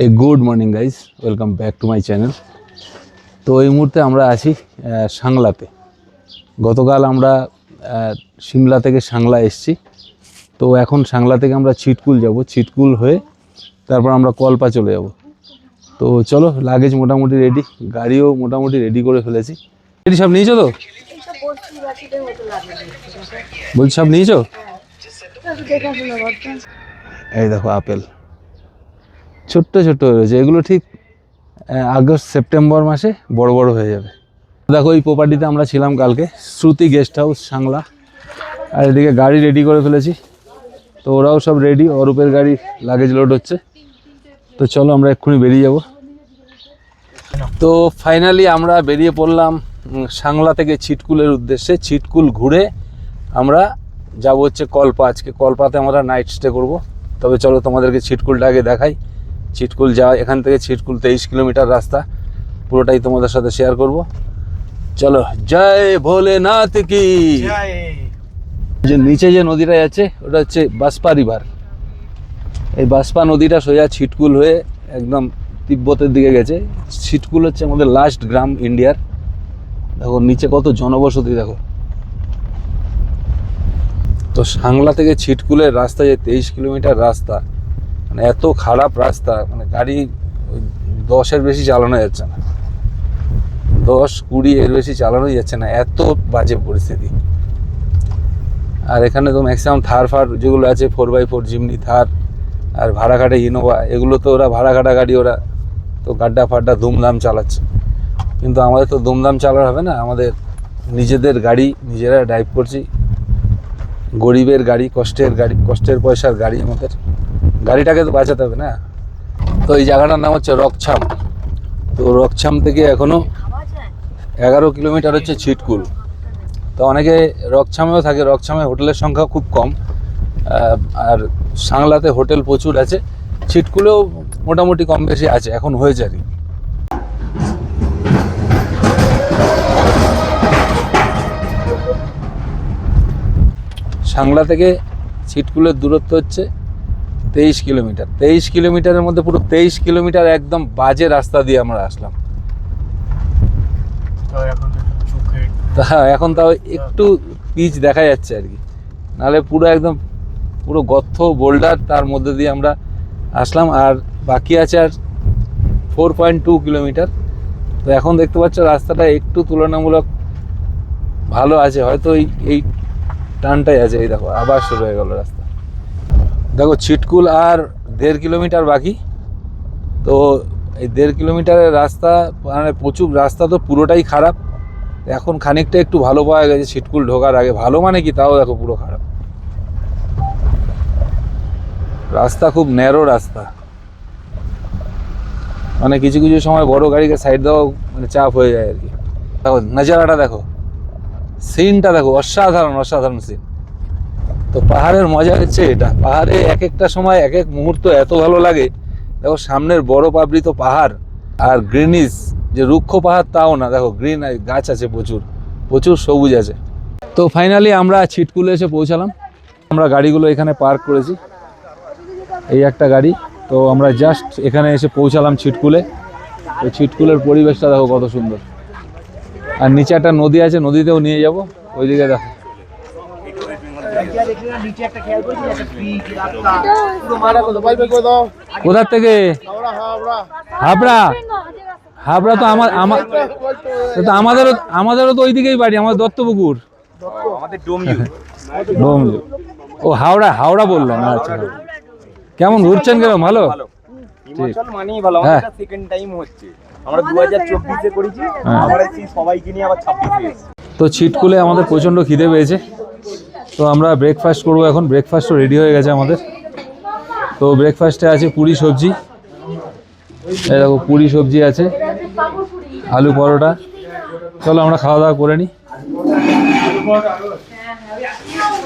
Good morning guys, welcome back to my channel. তো এই মুহূর্তে আমরা আছি সাংলাতে। গতকাল আমরা সিমলা থেকে সাংলা এসেছি। তো এখন সাংলা থেকে আমরা ছিটকুল যাব, ছিটকুল হয়ে তারপর আমরা কলপা চলে যাব। তো চলো, লাগেজ মোটামুটি রেডি, গাড়িও মোটামুটি রেডি করে ফেলেছি। রেডি সব নিয়েছো তো? বলছি সব নিয়েছো? এই দেখো আপেল ছোট্ট ছোট্ট রয়েছে, এগুলো ঠিক আগস্ট সেপ্টেম্বর মাসে বড় বড় হয়ে যাবে। দেখো এই প্রপার্টিতে আমরা ছিলাম কালকে, শ্রুতি গেস্ট হাউস সাংলা। আর এদিকে গাড়ি রেডি করে ফেলেছি, তো ওরাও সব রেডি, অরূপের গাড়ি লাগেজ লোড হচ্ছে। তো চলো আমরা এক্ষুনি বেরিয়ে যাব। তো ফাইনালি আমরা বেরিয়ে পড়লাম সাংলা থেকে ছিটকুলের উদ্দেশ্যে। ছিটকুল ঘুরে আমরা যাব হচ্ছে কলপা। আজকে কলপাতে আমরা নাইট স্টে করব। তবে চলো তোমাদেরকে ছিটকুলটা আগে দেখাই। ছিটকুল যাওয়া, এখান থেকে ছিটকুল 23 কিলোমিটার রাস্তা, পুরোটাই তোমাদের সাথে শেয়ার করব। চলো, জয় ভোলেনাথ কি। যে নিচে যে নদীটা যাচ্ছে ওটা হচ্ছে বাসপা রিভার। এই বাসপা নদীটা সোজা ছিটকুল হয়ে একদম তিব্বতের দিকে গেছে। ছিটকুল হচ্ছে আমাদের লাস্ট গ্রাম ইন্ডিয়ার। দেখো নিচে কত জনবসতি দেখো। তো সাংলা থেকে ছিটকুলের রাস্তা যে 23 কিলোমিটার রাস্তা, মানে এত খারাপ রাস্তা, মানে গাড়ি 10-এর বেশি চালানো যাচ্ছে না, 10-20 এর বেশি চালানোই যাচ্ছে না, এত বাজে পরিস্থিতি। আর এখানে তো ম্যাক্সিমাম থার ফার যেগুলো আছে, 4x4 জিমনি থার আর ভাড়া কাটে ইনোভা, এগুলো তো ওরা ভাড়া কাটা গাড়ি, ওরা তো গাড্ডা ফাড্ডা ধুমধাম চালাচ্ছে। কিন্তু আমাদের তো ধুমধাম চালানো হবে না, আমাদের নিজেদের গাড়ি, নিজেরা ড্রাইভ করছি। গরিবের গাড়ি, কষ্টের গাড়ি, কষ্টের পয়সার গাড়ি, আমাদের গাড়িটাকে তো বাঁচাতে হবে না। তো এই জায়গাটার নাম হচ্ছে রকছাম। তো রকছাম থেকে এখনও 11 কিলোমিটার হচ্ছে ছিটকুল। তো অনেকে রকছামেও থাকে, রকছামে হোটেলের সংখ্যা খুব কম, আর সাংলাতে হোটেল প্রচুর আছে, ছিটকুলেও মোটামুটি কম বেশি আছে, এখন হয়েছে আর কি। সাংলা থেকে ছিটকুলের দূরত্ব হচ্ছে 23 কিলোমিটার। 23 কিলোমিটারের মধ্যে পুরো 23 কিলোমিটার একদম বাজে রাস্তা দিয়ে আমরা আসলাম। এখন তাও একটু পিচ দেখা যাচ্ছে আর কি, নাহলে পুরো একদম পুরো গর্ত বোল্ডার, তার মধ্যে দিয়ে আমরা আসলাম। আর বাকি আছে আর 4.2 কিলোমিটার। তো এখন দেখতে পাচ্ছ রাস্তাটা একটু তুলনামূলক ভালো আছে, হয়তো এই টানটাই আছে। এই দেখো আবার শুরু হয়ে গেল রাস্তা। দেখো ছিটকুল আর 1.5 কিলোমিটার বাকি। তো এই 1.5 কিলোমিটারের রাস্তা, মানে প্রচুর রাস্তা তো পুরোটাই খারাপ। এখন খানিকটা একটু ভালো পাওয়া গেছে ছিটকুল ঢোকার আগে। ভালো মানে কি, তাও দেখো পুরো খারাপ রাস্তা, খুব ন্যারো রাস্তা, মানে কিছু কিছু সময় বড় গাড়িকে সাইড দেওয়া মানে চাপ হয়ে যায় আর কি। দেখো নজারাটা দেখো, সিনটা দেখো, অসাধারণ অসাধারণ সিন। তো পাহাড়ের মজা হচ্ছে এটা, পাহাড়ে এক একটা সময় এক এক মুহূর্ত এত ভালো লাগে। দেখো সামনের বড় পাবলিত পাহাড়, আর গ্রিনিস, যে রুক্ষ পাহাড় তাও না, দেখো গ্রিন গাছ আছে, প্রচুর প্রচুর সবুজ আছে। তো ফাইনালি আমরা ছিটকুলে এসে পৌঁছালাম। আমরা গাড়িগুলো এখানে পার্ক করেছি, এই একটা গাড়ি। তো আমরা জাস্ট এখানে এসে পৌঁছালাম ছিটকুলে। তো ছিটকুলের পরিবেশটা দেখো কত সুন্দর। আর নিচে একটা নদী আছে, নদীতেও নিয়ে যাব, ওইদিকে দেখো। কোথার থেকে? হাবড়া। হাবড়া তো আমাদেরও তো ওইদিকেই বাড়ি, আমাদের দত্তপুকুর। ডোমজু। ও হাওড়া, হাওড়া বললাম। আচ্ছা, কেমন ঘুরছেন? কেমন? ভালো। হিমাচল মানেই ভালো, আমাদের সেকেন্ড টাইম হচ্ছে। আমরা 2024-এ করেছি, আমরা সবাইকে নিয়ে আবার 26-এ এসেছি। তো ছিটকুলে আমাদের প্রচণ্ড খিদে পেয়েছে, তো আমরা ব্রেকফাস্ট করবো এখন। ব্রেকফাস্টও রেডি হয়ে গেছে আমাদের। তো ব্রেকফাস্টে আছে পুরি সবজি, এই দেখো পুরি সবজি আছে, আলু পরোটা। চলো আমরা খাওয়া দাওয়া করে নিই।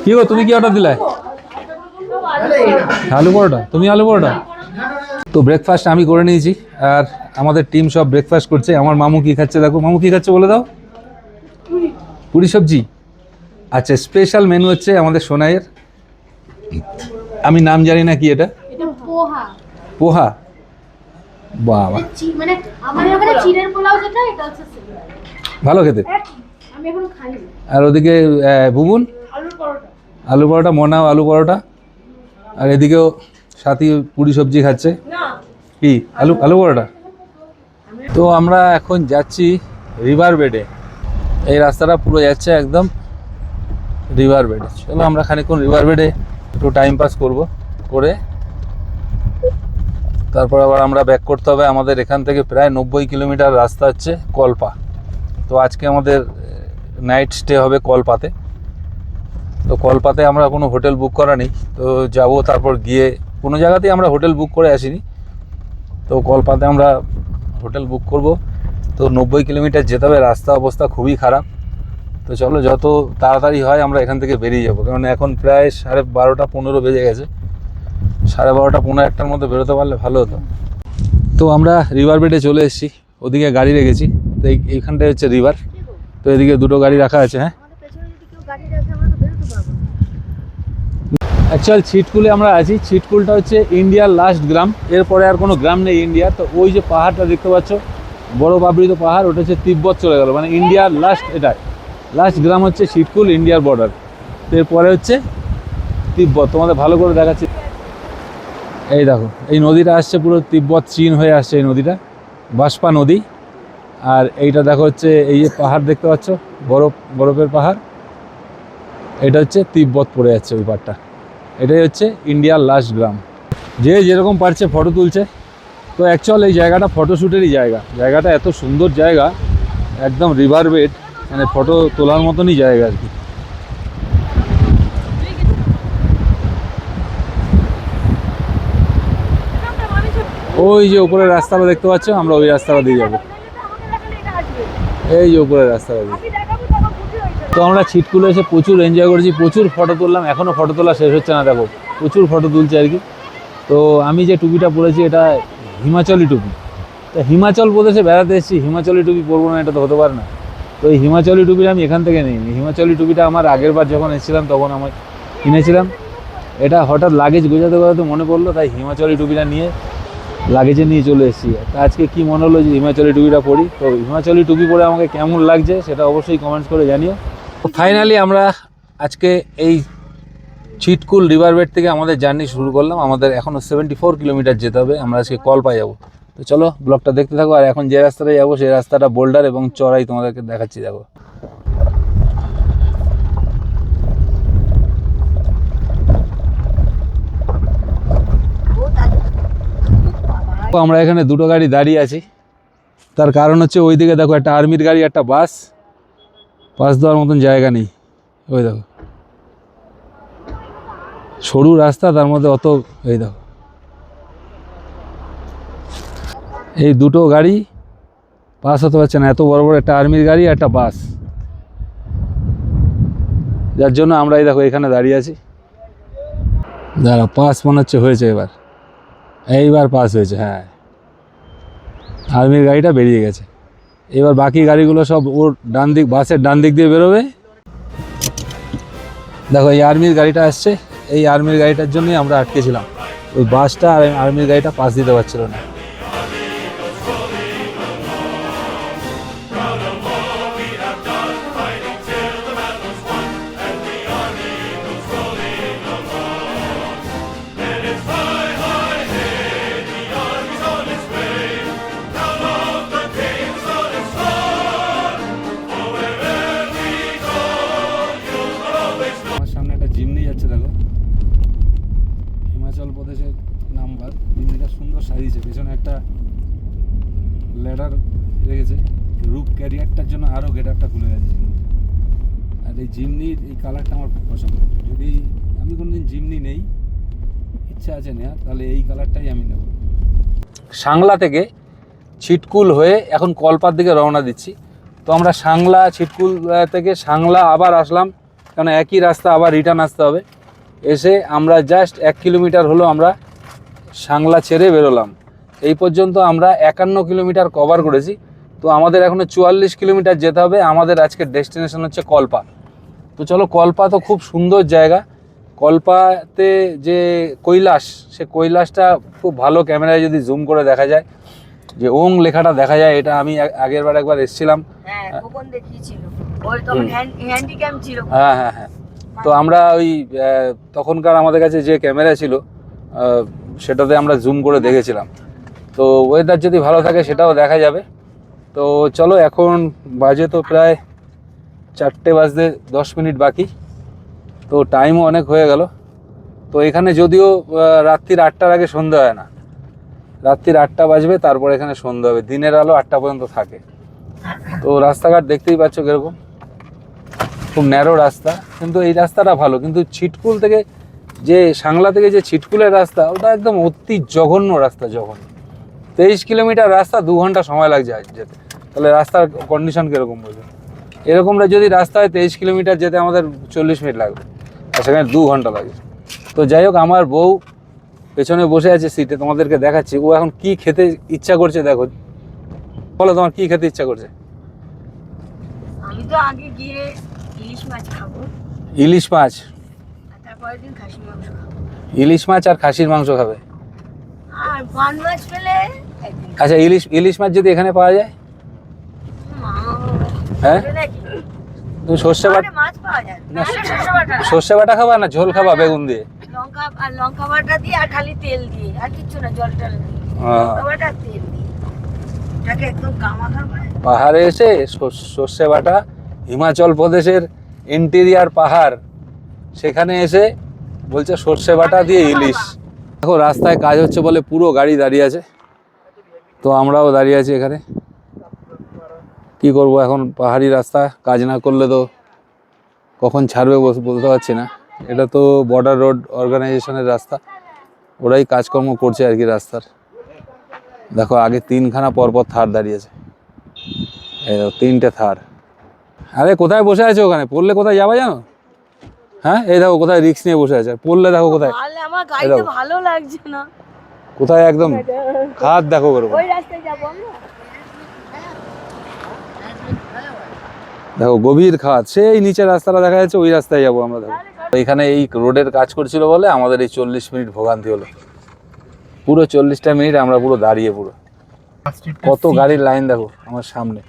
কি গো, তুমি কি অর্ডার দিলে? আলু পরোটা। তুমি আলু পরোটা। তো ব্রেকফাস্ট আমি করে নিয়েছি, আর আমাদের টিম সব ব্রেকফাস্ট করছে। আমার মামু কি খাচ্ছে দেখো, মামু কি খাচ্ছে বলে দাও। পুরি সবজি। আচ্ছা, স্পেশাল মেনু হচ্ছে আমাদের সোনাইয়ের, আমি নাম জানি না কি এটা। পোহা। পোহা। বাবা, মানে আমাদের ওখানে চিড়ের পোলাও যেটা, এটা হচ্ছে same। ভালো খেতে। আমি এখন খাইনি। আর ওদিকে বুবুন আলুর পরোটা। আলু পরোটা, মনাও আলু পরোটা, আর এদিকেও সাথী পুরি সবজি খাচ্ছে। না, কি আলু আলু পরোটা? তো আমরা এখন যাচ্ছি রিভার বেডে। এই রাস্তাটা পুরো যাচ্ছে একদম রিভার বেডে। চলো আমরা খানিকক্ষণ রিভার বেডে একটু টাইম পাস করে তারপর আবার আমরা ব্যাক করতে হবে। আমাদের এখান থেকে প্রায় 90 কিলোমিটার রাস্তা হচ্ছে কলপা। তো আজকে আমাদের নাইট স্টে হবে কলপাতে। তো কলপাতে আমরা কোনো হোটেল বুক করা নেই, তো যাব তারপর গিয়ে কোনো জায়গাতেই আমরা হোটেল বুক করে আসিনি। তো কলপাতে আমরা হোটেল বুক করব। তো 90 কিলোমিটার যেতে হবে, রাস্তা অবস্থা খুবই খারাপ। তো চলো যত তাড়াতাড়ি হয় আমরা এখান থেকে বেরিয়ে যাবো, কারণ এখন প্রায় 12:15 বেজে গেছে। 12:30 পৌনে একটার মধ্যে বেরোতে পারলে ভালো হতো। তো আমরা রিভার বেডে চলে এসেছি, ওদিকে গাড়ি রেখেছি। তো এইখানটায় হচ্ছে রিভার। তো এদিকে দুটো গাড়ি রাখা আছে। হ্যাঁ, আমাদের পেছনে যদি কেউ গাড়ি রাখে আমরা তো বেরোতে পারবো না। অ্যাকচুয়াল ছিটকুলে আমরা আছি। ছিটকুলটা হচ্ছে ইন্ডিয়ার লাস্ট গ্রাম, এরপরে আর কোনো গ্রাম নেই ইন্ডিয়ার। তো ওই যে পাহাড়টা দেখতে পাচ্ছ, বড় বাবৃত পাহাড়, ওটা হচ্ছে তিব্বত চলে গেল, মানে ইন্ডিয়ার লাস্ট, এটা লাস্ট গ্রাম হচ্ছে ছিটকুল, ইন্ডিয়ার বর্ডার। তো এরপরে হচ্ছে তিব্বত। তোমাদের ভালো করে দেখাচ্ছি, এই দেখো এই নদীটা আসছে পুরো তিব্বত চীন হয়ে আসছে এই নদীটা, বাষ্পা নদী। আর এইটা দেখো হচ্ছে এই যে পাহাড় দেখতে পাচ্ছ, বরফের পাহাড়, এটা হচ্ছে তিব্বত পড়ে যাচ্ছে ওই পাহাড়টা। এটাই হচ্ছে ইন্ডিয়ার লাস্ট গ্রাম। যে যেরকম পারছে ফটো তুলছে। তো অ্যাকচুয়াল এই জায়গাটা ফটোশ্যুটেরই জায়গা। জায়গাটা এত সুন্দর জায়গা, একদম রিভার বেড, মানে ফটো তোলার মতনই জায়গা আর কি। ওই যে উপরের রাস্তাটা দেখতে পাচ্ছ, আমরা ওই রাস্তাটা দিয়ে যাবো। এই যে উপরের রাস্তাটা দিয়ে। তো আমরা ছিটকুলে এসে প্রচুর এনজয় করেছি, প্রচুর ফটো তুললাম। এখনও ফটো তোলা শেষ হচ্ছে না, দেখো প্রচুর ফটো তুলছে আর কি। তো আমি যে টুপিটা পরেছি এটা হিমাচলি টুপি। তো হিমাচল প্রদেশে বেড়াতে এসেছি, হিমাচলি টুপি পরবো না, এটা তো হতে পারে না। তো এই হিমাচলি টুপিটা আমি এখান থেকে নিইনি। হিমাচলি টুপিটা আমার আগের বার যখন এসেছিলাম তখন আমার কিনেছিলাম। এটা হঠাৎ লাগেজ গোছাতে গোছাতে মনে পড়লো, তাই হিমাচলি টুপিটা নিয়ে লাগেজে নিয়ে চলে এসেছি। তা আজকে কি মনে হলো যে হিমাচলি টুপিটা পরি। তো হিমাচলি টুপি পরে আমাকে কেমন লাগছে সেটা অবশ্যই কমেন্টস করে জানিও। তো ফাইনালি আমরা আজকে এই ছিটকুল রিভার বেড থেকে আমাদের জার্নি শুরু করলাম। আমাদের এখনও 74 কিলোমিটার যেতে হবে। আমরা আজকে কলপায় যাবো। তো চলো ব্লগটা দেখতে থাকো। আর এখন যে রাস্তাটা যাবো সেই রাস্তাটা বোল্ডার এবং চড়াই, তোমাদেরকে দেখাচ্ছি, দেখো। তো আমরা এখানে দুটো গাড়ি দাঁড়িয়ে আছি, তার কারণ হচ্ছে ওইদিকে দেখো একটা আর্মির গাড়ি, একটা বাস, পাস দেওয়ার মতন জায়গা নেই। ওই দেখো সরু রাস্তা, তার মধ্যে অত, এই দেখো এই দুটো গাড়ি পাস হতে পারছে না, এত বড় বড় একটা আর্মির গাড়ি একটা বাস, যার জন্য আমরা এই দেখো এখানে দাঁড়িয়ে আছি। দাঁড়া, পাস মনে হচ্ছে হয়েছে, এইবার পাস হয়েছে। হ্যাঁ, আর্মির গাড়িটা বেরিয়ে গেছে। এবার বাকি গাড়িগুলো সব ওর ডান দিক, বাসের ডান দিক দিয়ে বেরোবে। দেখো এই আর্মির গাড়িটা আসছে, এই আর্মির গাড়িটার জন্যই আমরা আটকেছিলাম। ওই বাসটা আর আর্মির গাড়িটা পাস দিতে পারছিল না। আমার সামনে একটা জিমনি যাচ্ছে, দেখো হিমাচল প্রদেশের নাম্বার। জিমনিটা সুন্দর সাজিয়েছে, পেছনে একটা ল্যাডার রেখেছে। রুপ ক্যারিয়ারটার জন্য আরও গেটআপটা খুলে গেছে। আর এই জিমনির এই কালারটা আমার খুব পছন্দ। যদি আমি কোনোদিন জিমনি নেই, ইচ্ছা আছে নেওয়ার, তাহলে এই কালারটাই আমি নেব। সাংলা থেকে ছিটকুল হয়ে এখন কলপার দিকে রওনা দিচ্ছি। তো আমরা সাংলা, ছিটকুল থেকে সাংলা আবার আসলাম, কারণ একই রাস্তা, আবার রিটার্ন আসতে হবে। এসে আমরা জাস্ট 1 কিলোমিটার হলো আমরা সাংলা ছেড়ে বেরোলাম। এই পর্যন্ত আমরা 51 কিলোমিটার কভার করেছি। তো আমাদের এখনও 44 কিলোমিটার যেতে হবে। আমাদের আজকের ডেস্টিনেশন হচ্ছে কলপা। তো চলো, কলপা তো খুব সুন্দর জায়গা। কল্পাতে যে কৈলাস, সে কৈলাসটা খুব ভালো ক্যামেরায় যদি জুম করে দেখা যায়, যে ওং লেখাটা দেখা যায়। এটা আমি আগের বার একবার এসেছিলাম। হ্যাঁ খোকন দেখিয়েছিল, ওই তখন হ্যান্ডিক্যাম ছিল। হ্যাঁ হ্যাঁ হ্যাঁ। তো আমরা ওই তখনকার আমাদের কাছে যে ক্যামেরা ছিল সেটাতে আমরা জুম করে দেখেছিলাম। তো ওয়েদার যদি ভালো থাকে সেটাও দেখা যাবে। তো চলো, এখন বাজে তো প্রায় 4টে বাজতে 10 মিনিট বাকি, তো টাইমও অনেক হয়ে গেল। তো এখানে যদিও রাত্রির 8টার আগে সন্ধ্যা হয় না, রাত্রির 8টা বাজবে তারপর এখানে সন্ধ্যা হবে, দিনের আলো 8টা পর্যন্ত থাকে। তো রাস্তাঘাট দেখতেই পাচ্ছ কীরকম, খুব ন্যারো রাস্তা, কিন্তু এই রাস্তাটা ভালো। কিন্তু ছিটকুল থেকে যে সাংলা থেকে যে ছিটকুলের রাস্তা, ওটা একদম অতি জঘন্য রাস্তা, জঘন্য। 23 কিলোমিটার রাস্তা 2 ঘন্টা সময় লাগছে যেতে, তাহলে রাস্তার কন্ডিশন কীরকম বলবে? এরকমটা যদি রাস্তা হয় 23 কিলোমিটার যেতে আমাদের 40 মিনিট লাগবে, আর সেখানে 2 ঘন্টা লাগে। তো যাই হোক, আমার বউ পেছনে বসে আছে সিটে, তোমাদেরকে দেখাচ্ছি ও এখন কি খেতে ইচ্ছা করছে। দেখো, বলো তোমার কি খেতে ইচ্ছা করছে? আমি তো আগে গিয়ে ইলিশ মাছ খাবো, ইলিশ মাছ, আর তারপরের দিন খাসির মাংস খাবো। ইলিশ মাছ আর খাসির মাংস খাবে? আর পান মাছ পেলে একদিন আচ্ছা, ইলিশ মাছ যদি এখানে পাওয়া যায়? হ্যাঁ, নাকি তুমি সর্ষে বাটা, ওখানে মাছ পাওয়া যায় না, না, সরষে বাটা না। সর্ষে বাটা খাবা না ঝোল খাবা বেগুন দিয়ে? লঙ্কা বাটা দিয়ে আর খালি তেল দিয়ে, আর কিচ্ছু না, জল টল দিয়ে, লঙ্কা বাটা আর তেল দিয়ে এটাকে একদম কামাখা করে। পাহাড়ে এসে সর্ষে বাটা, হিমাচল প্রদেশের ইন্টেরিয়ার পাহাড়, সেখানে এসে বলছে সর্ষে বাটা দিয়ে ইলিশ। দেখো রাস্তায় কাজ হচ্ছে বলে পুরো গাড়ি দাঁড়িয়ে আছে, তো আমরাও দাঁড়িয়ে আছি এখানে। কি করব এখন, পাহাড়ি রাস্তা, কাজ না করলে তো কখন ছাড়বে বলতে পারছি না। এটা তো বর্ডার রোড অর্গানাইজেশনের রাস্তা, ওরাই কাজকর্ম করছে আর কি রাস্তার। দেখো আগে 3খানা পরপর থার দাঁড়িয়েছে, এই দেখো 3টে থার। আরে কোথায় বসে আছে ওখানে? পড়লে কোথায় যাবা জানো? হ্যাঁ, এই দেখো কোথায় রিস্ক নিয়ে বসে আছে, পড়লে দেখো কোথায়, তাহলে আমার গাড়িতে ভালো লাগছে না, কোথায় একদম খাদ দেখো করবো। ওই রাস্তায় যাবো আমরা। দেখো গভীর খাদ, সেই নিচের রাস্তাটা দেখা যাচ্ছে, ওই রাস্তায় যাবো আমরা। দেখো এখানে এই রোডের কাজ করছিল বলে আমাদের এই 40 মিনিট ভোগান্তি হলো। পুরো 40টা মিনিট আমরা পুরো দাঁড়িয়ে, পুরো কত গাড়ির লাইন দেখো আমার সামনে।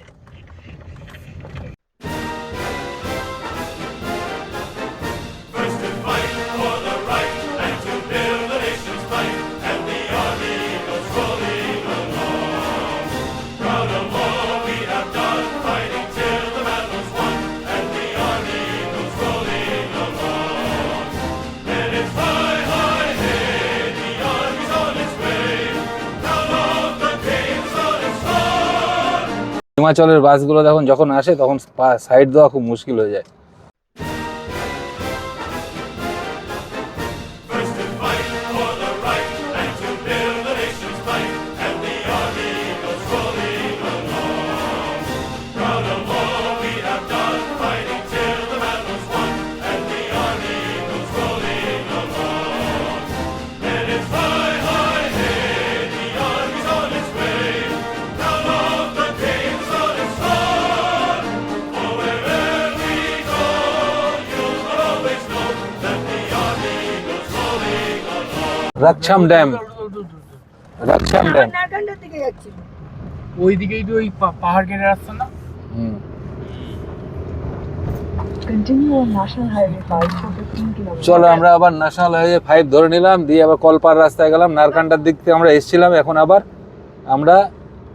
হিমাচলের বাসগুলো যখন আসে তখন সাইড দেওয়া খুব মুশকিল হয়ে যায়। রাকছাম ড্যাম, রাকছাম ড্যাম নারকান্ডার দিকে যাচ্ছি, ওই দিকেই তো ওই পাহাড় কেটে রাস্তা না? চলো আমরা আবার ন্যাশনাল হাইওয়ে 5 ধরে নিলাম, দিয়ে আবার কলপার রাস্তায় গেলাম। নারকান্ডার দিক থেকে আমরা এসেছিলাম, এখন আবার আমরা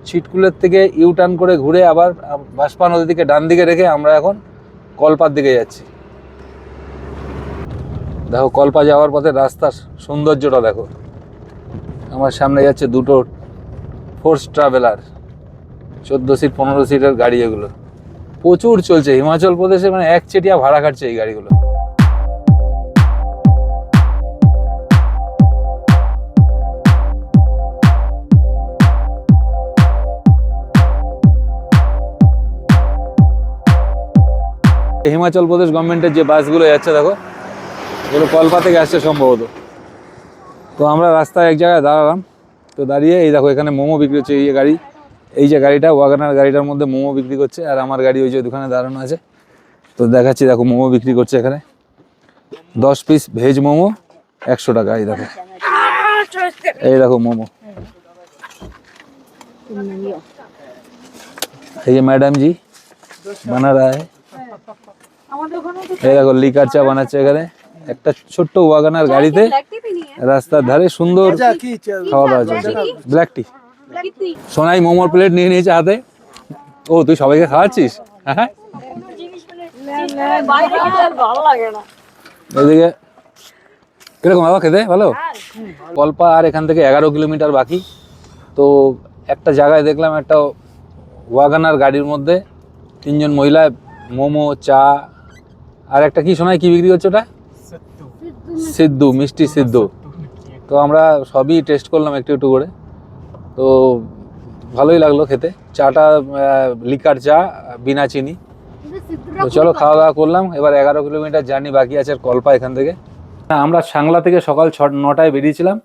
ছিটকুলের থেকে ইউটার্ন করে ঘুরে আবার বাঁশপা নদীর দিকে ডান দিকে রেখে আমরা এখন কলপার দিকে যাচ্ছি। দেখো কলপা যাওয়ার পথে রাস্তার সৌন্দর্যটা দেখো। আমার সামনে যাচ্ছে দুটো ফোর্স ট্রাভেলার, 14 সিট 15 সিটের গাড়ি, এগুলো প্রচুর চলছে হিমাচল প্রদেশে, মানে একচেটিয়া ভাড়া কাটছে এই গাড়িগুলো। হিমাচল প্রদেশ গভর্নমেন্টের যে বাসগুলো যাচ্ছে দেখো, এগুলো কলপা থেকে আসছে সম্ভবত। তো আমরা রাস্তায় এক জায়গায় দাঁড়ালাম, তো দাঁড়িয়ে এই দেখো এখানে মোমো বিক্রি হচ্ছে। এই যে গাড়িটা, ওয়াগনার গাড়িটার মধ্যে মোমো বিক্রি করছে, আর আমার গাড়ি ওই যে দোকানে দাঁড়ানো আছে। তো দেখাচ্ছি, দেখো মোমো বিক্রি করছে এখানে। 10 পিস ভেজ মোমো 100 টাকা। এই দেখো মোমো। ये मैडम जी बना रहा है। এই দেখো লিকার চা বানাচ্ছে এখানে একটা ছোট্ট ওয়াগনার গাড়িতে রাস্তার ধারে সুন্দর খাওয়া দাওয়া চলছে। ব্ল্যাক টি। সোনাই মোমোর প্লেট নিয়ে নিয়েছে হাতে। ও তুই সবাইকে খাওয়াচ্ছিস? হ্যাঁ এদিকে কিরকম বাবা খেতে ভালো? কল্পা আর এখান থেকে 11 কিলোমিটার বাকি। তো একটা জায়গায় দেখলাম একটা ওয়াগনার গাড়ির মধ্যে 3 জন মহিলা মোমো চা আর একটা কি শোনায় কি বিক্রি করছে ওটা? সিদ্ধু, মিষ্টি সিদ্ধু। তো আমরা সবই টেস্ট করলাম একটু একটু করে। তো ভালোই লাগলো খেতে। চাটা লিকার চা বিনা চিনি। তো চলো খাওয়া দাওয়া করলাম। এবার 11 কিলোমিটার জার্নি বাকি আছে কল্পা এখান থেকে। আমরা সাংলা থেকে সকাল 9টায় বেরিয়েছিলাম।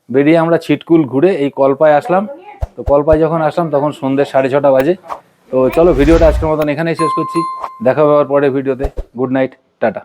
বেরিয়ে আমরা ছিটকুল ঘুরে এই কল্পায় আসলাম। তো কল্পায় যখন আসলাম তখন সন্ধ্যে 6:30 বাজে। তো চলো ভিডিওটা আজকের মতন এখানেই শেষ করছি। দেখা হবে আবার পরের ভিডিওতে। Good night, tata.